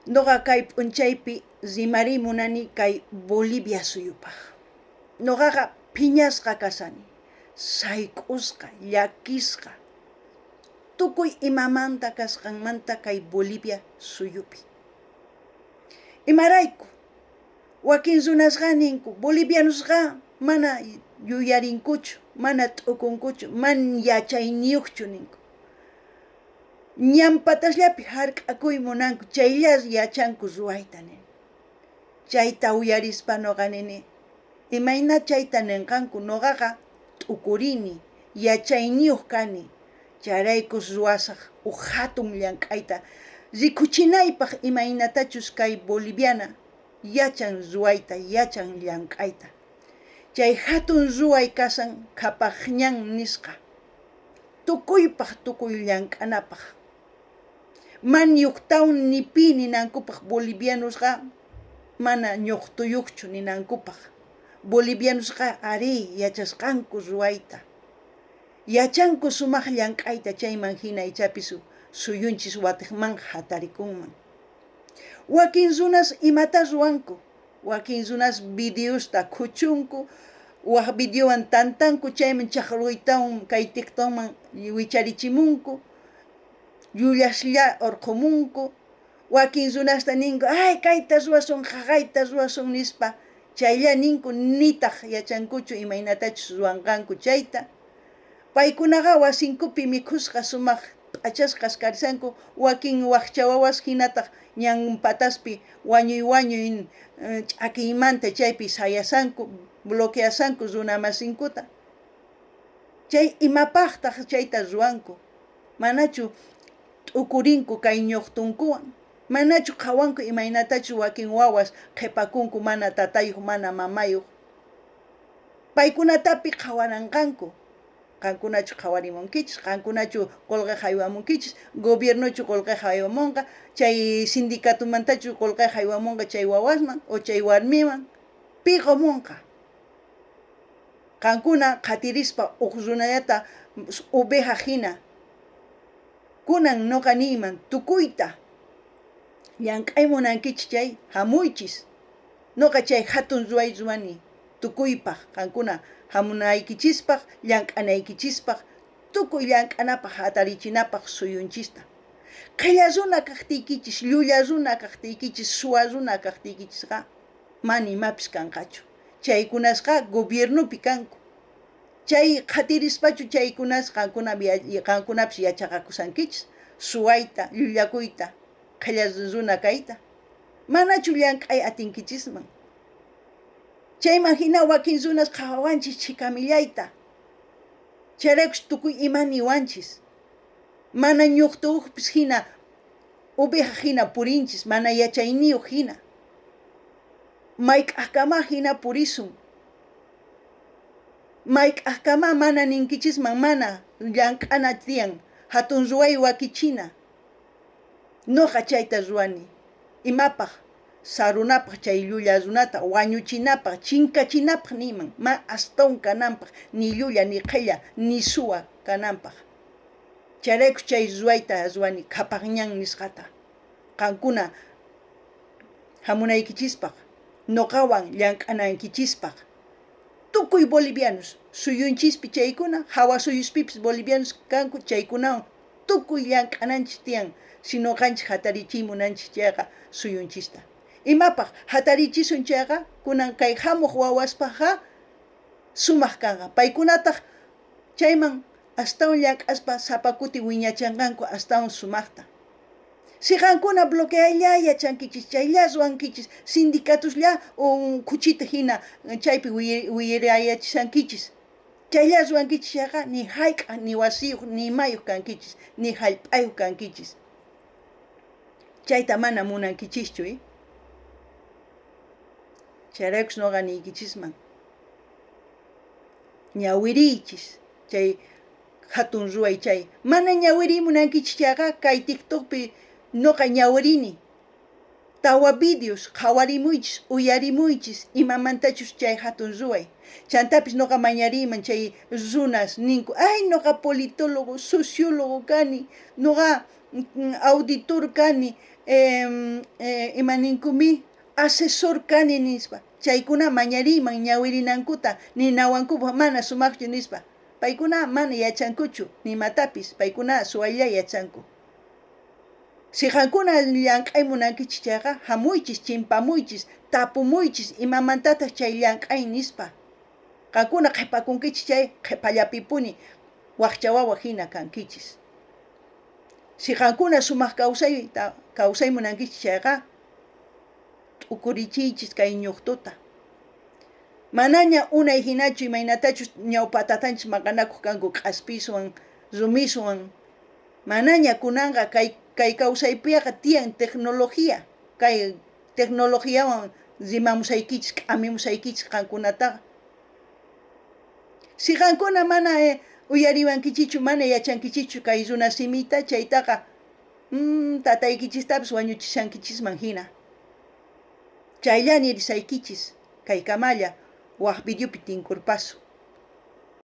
Noqa kay p'unchaypi rimarimunani kay Bolivia suyupaq. Noqaqa phiñasqa kasani, sayk'usqa, llakisqa, tukuy imamanta kasqanmanta kay Bolivia suyupi. Imarayku, wakin runasqa ninku bolivianosqa mana yuyarinkuchu, mana t'ukunkuchu, man yachayniyuqchu ninku. Ñampatallapi hark'akuy munanku, chaylla yachanku ruwayta nin. Chayta uyarispa noqa nini, imayna chayta ninqanku noqaqa t'ukurini, yachayniyuq kani, chayraykus ruwasaq hatun llank'ayta rikuchinaypaq imaynatachus kay boliviana yachan ruwayta, yachan llank'ayta. Chay hatun ruway kasan qhapaqñan nisqa, tukuypaq tukuy llank'anapaq. Man ñuqtawan ni pi ninankupaq bolivianosqa mana ñuqtuyuqchu ninankupaq. Bolivianosqa ari yachasqanku ruwayta. Yachanku sumaq llank'ayta chayman hina ichapis suyunchis watiqman hatarikunman. Wakin runas imata ruwanku, wakin runas videosta khuchunku, waq videowan tantanku chayman chaqruytawan kay TikTokman wicharichimunku, yuyaslla urqumunku, wakin runasta ninku ay kayta ruwasun, qaqayta ruwasun nispa, chaylla ninku nitaq yachankuchu imaynatachus ruwanqanku chayta. Paykunaqa wasinkupi mikhusqa sumaq p'achasqas karisanku, wakin waqcha wawas hinataq ñan pataspi wañuy ch'akiymanta chaypi sayasanku, bloqueasanku runa masinkuta. Chay imapaqtaq chayta ruwanku, manachu t'ukurinku kay ñuqtunkuwan, manachu qhawanku imaynatachus wakin wawas qhipakunku mana tatayuq, mana mamayuq. Paykunatapi qhawaranqanku, qankunachu qhawarimunkichis, qankunachu qullqiq aywamunkichis, gobiernochu qullqiq aywamunqa, chay sindicatumantachu qullqiq aywamunqa chay wawasman o chay warmiman, pi qamunqa. Qankuna qhatirispa uq runallata oveja hina, kunan noqa niyman tukuyta llank'ay munankichis chay hamuychis. Noqa chay hatun ruway ruwani tukuypaq, qankuna hamunaykichispaq, llank'anaykichispaq, tukuy llank'anapaq hatarichinapaq suyunchista. Qilla runa kaqtiykichis, llulla runa kaqtiykichis, suwa runa kaqtiykichisqa mana imapis kanqachu. Chaykunasqa gobiernopi kanku. Chay qhatirispachu chaykunas qankunapis yachaqakusankichis, suwayta, llullakuyta, qilla runa kayta. Manachu llank'ay atinkichisman. Chayman hina wakin runas qhawawanchis chikamillayta. Chayraykus tukuy imaniwanchis. Mana ñuqtuwaqpis hina, oveja hina purinchis, mana yachayniyuq hina. Mayk'aqkama hina purisun. Mayk'aqkama mana ninkichisman mana llank'ana tiyan, hatun ruway wakichina. Noqa chayta ruwani. Imapaq sarunapaq chay llulla runata, wañuchinapaq, chinkachinapaq niyman, ma astawan kananpaq, ni llulla, ni qilla, ni suwa kananpaq. Chayraykus chay ruwayta ruwani qhapaqñan nisqata. Qankuna hamunaykichispaq, noqawan llank'anaykichispaq. Tukuy bolivianos, suyunchispi chaykuna, hawa suyuspipis bolivianos kanku, chaykunawan tukuy llank'ananchis tiyan, sino qanchis hatarichimunanchis chayqa suyunchista. Imapaq hatarichisun chayqa, kunan kay hamuq wawaspaqa sumaq kanqa. Paykunataq chayman astawan llank'aspa sapakuti wiñachanqanku astawan sumaqta. Siqankuna bloqueaylla yachankichis, chaylla ruwankichis, sindicatuslla kuchita hina chaypi wirayachisankichis. Chaylla ruwankichis chayqa ni hayk'a, ni wasiyuq, ni mayuq kankichis, ni hallp'ayuq kankichis. Chayta mana munankichischu, Chayraykus noqa niykichisman, ñawiriychis chay hatun ruway chay. Mana ñawirimunankichis chayqa kay TikTokpi noqa ñawirini. Tawa videos qhawarimuychis, uyarimuychis, imamantachus chay hatun ruway. Chantapis noqa mañariyman chay runas ninku, ay noqa politólogo, sociólogo kani, noqa auditor kani, Imaninkumi asesor kani nispa chaykuna mañariman ñawirinankuta ninawankupa mana sumaqchu nispa paykuna mana yachankuchu nimatapis paykuna suwaylla yachanku siqankuna llank'ay munankichis chayqa hamuychis chimpamuychis tapumuychis imamantataq chay llank'ay nispa qankuna qhipakunkichis chay qhipallapipuni waqcha wawa hina kankichis siqankuna sumaq kawsay munankichis chayqa t'ukurichiychis kay ñuqtuta manaña unay hinachu imaynatachus ñawpatatanchis maqanakuq kanku q'aspiswan rumiswan manaña kunanqa kay kawsaypiqa tiyan tecnología kay tecnologiawan rimamusaykichis k'amimusaykichis qankunataqa siqankuna mana uyariwankichichu mana yachankichichu kay runa simita chaytaqa tataykichistapis wañuchishankichisman hina chayllani risaykichis kay kamalla waq videopi tinkurpasu